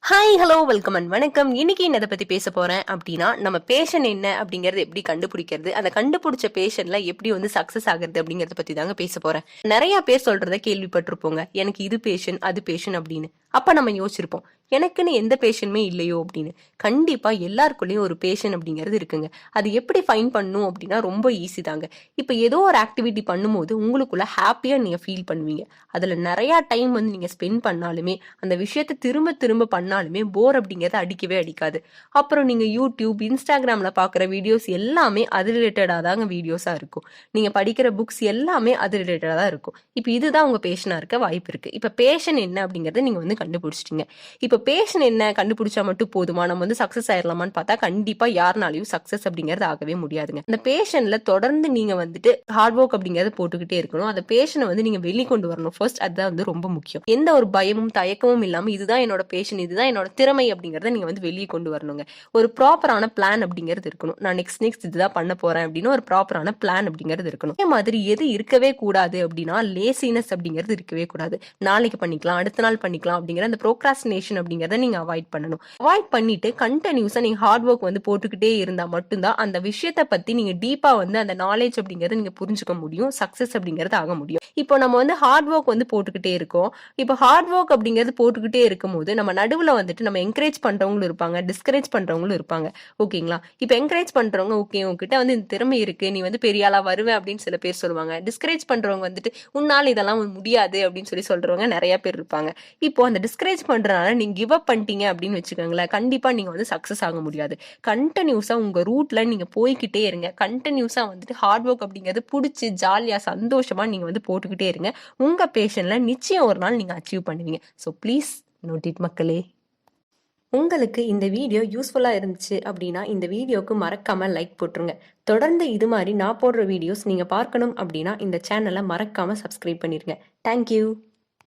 Hi hello welcome and வணக்கம். இன்னைக்கு என்னதை பத்தி பேச போறேன் அப்படின்னா, நம்ம பேஷன் என்ன அப்படிங்கறது எப்படி கண்டுபிடிக்கிறது, அந்த கண்டுபிடிச்ச பேஷன்ல எப்படி வந்து சக்சஸ் ஆகுறது அப்படிங்கறத பத்தி தாங்க பேச போறேன். நிறைய பேர் சொல்றத கேள்விப்பட்டிருப்போங்க, எனக்கு இது பேஷன் அது பேஷன் அப்படின்னு. அப்ப நம்ம யோசிச்சிருப்போம், எனக்குன்னு எந்த பேஷனுமே இல்லையோ அப்படின்னு. கண்டிப்பா எல்லாருக்குள்ளயும் ஒரு பேஷன் அப்படிங்கிறது இருக்குங்க. அது எப்படி ஃபைன் பண்ணும் அப்படின்னா ரொம்ப ஈஸி தாங்க. இப்ப ஏதோ ஒரு ஆக்டிவிட்டி பண்ணும்போது உங்களுக்குள்ள ஹாப்பியா நீங்க ஃபீல் பண்ணுவீங்க. அதுல நிறைய டைம் வந்து நீங்க ஸ்பெண்ட் பண்ணாலுமே, அந்த விஷயத்த திரும்ப திரும்ப பண்ணாலுமே போர் அப்படிங்கறது அடிக்கவே அடிக்காது. அப்புறம் நீங்க யூடியூப், இன்ஸ்டாகிராம்ல பாக்குற வீடியோஸ் எல்லாமே அது ரிலேட்டடா தாங்க வீடியோஸா இருக்கும். நீங்க படிக்கிற புக்ஸ் எல்லாமே அது ரிலேட்டடா தான் இருக்கும். இப்ப இதுதான் உங்க பேஷனா இருக்க வாய்ப்பு இருக்கு. இப்ப பேஷன் என்ன அப்படிங்கறத நீங்க வந்து கண்டுபிடிச்சிட்டீங்க. இப்ப பேஷன் என்ன கண்டுபிடிச்சா மட்டும் போதுமா, நம்ம வந்து சக்சஸ் ஆயிடலாமான்னு பார்த்தா கண்டிப்பா யாருனாலையும் சக்சஸ் அப்படிங்கிறது ஆகவே முடியாதுங்க. அந்த பேஷன்ல தொடர்ந்து நீங்க வந்துட்டு ஹார்ட் ஒர்க் அப்படிங்கறத போட்டுக்கிட்டே இருக்கணும். அந்த பேஷனை வந்து நீங்க வெளிக்கொண்டு வரணும் ஃபர்ஸ்ட். அதுதான் வந்து ரொம்ப முக்கியம். எந்த ஒரு பயமும் தயக்கமும் இல்லாம இதுதான் என்னோட பேஷன், இதுதான் என்னோட திறமை அப்படிங்கறத நீங்க வந்து வெளியே கொண்டு வரணுங்க. ஒரு ப்ராப்பரான பிளான் அப்படிங்கிறது இருக்கணும். நான் நெக்ஸ்ட் இதுதான் பண்ண போறேன் அப்படின்னு ஒரு ப்ராப்பரான பிளான் அப்படிங்கிறது இருக்கணும். அதே மாதிரி எது இருக்கவே கூடாது அப்படின்னா லேசினஸ் அப்படிங்கிறது இருக்கவே கூடாது. நாளைக்கு பண்ணிக்கலாம், அடுத்த நாள் பண்ணிக்கலாம் அப்படிங்கிற அந்த ப்ரோக்ராஸ்டினேஷன் அப்படிங்கறத நீங்க அவாய்ட் பண்ணணும். அவாய்ட் பண்ணிட்டு கண்டினியூஸா நீங்க ஹார்ட் ஒர்க் வந்து போட்டுக்கிட்டே இருந்தா மட்டும்தான் அந்த விஷயத்த பத்தி நீங்க டீப்பா வந்து அந்த நாலேஜ் அப்படிங்கறத நீங்க புரிஞ்சுக்க முடியும், சக்சஸ் அப்படிங்கறது ஆக முடியும். இப்போ நம்ம வந்து ஹார்ட் ஒர்க் வந்து போட்டுக்கிட்டே இருக்கோம். இப்போ ஹார்ட் ஒர்க் அப்படிங்கிறது போட்டுக்கிட்டே இருக்கும்போது நம்ம நடுவுல வந்துட்டு நம்ம என்கரேஜ் பண்றவங்களும் இருப்பாங்க, டிஸ்கரேஜ் பண்றவங்களும் இருப்பாங்க. ஓகேங்களா? இப்போ என்கரேஜ் பண்றவங்க ஓகே உங்ககிட்ட வந்து இந்த திறமை இருக்கு, நீ வந்து பெரிய ஆளா வருவ அப்படின்னு சில பேர் சொல்லுவாங்க. டிஸ்கரேஜ் பண்றவங்க வந்துட்டு உன்னால இதெல்லாம் முடியாது அப்படின்னு சொல்றவங்க நிறைய பேர் இருப்பாங்க. இப்போ அந்த டிஸ்கரேஜ் பண்றதுனால நீங்க கிவ் அப் பண்ணிட்டீங்க அப்படின்னு வச்சுக்கோங்களேன், கண்டிப்பா நீங்க வந்து சக்சஸ் ஆக முடியாது. கண்டினியூஸா உங்க ரூட்ல நீங்க போய்கிட்டே இருங்க. கண்டினியூஸா வந்துட்டு ஹார்ட் ஒர்க் அப்படிங்கிறது பிடிச்சி ஜாலியா சந்தோஷமா நீங்க வந்து போட்டுக்கிட்டே இருங்க. உங்க பேஷன்ல நிச்சயம் ஒரு நாள் நீங்க அச்சீவ் பண்ணுவீங்க. ஸோ ப்ளீஸ் நோட் இட் மக்களே. உங்களுக்கு இந்த வீடியோ யூஸ்ஃபுல்லா இருந்துச்சு அப்படின்னா இந்த வீடியோக்கு மறக்காம லைக் போட்டுருங்க. தொடர்ந்து இது மாதிரி நான் போடுற வீடியோஸ் நீங்க பார்க்கணும் அப்படின்னா இந்த சேனலை மறக்காம சப்ஸ்கிரைப் பண்ணிருங்க. தேங்க்யூ.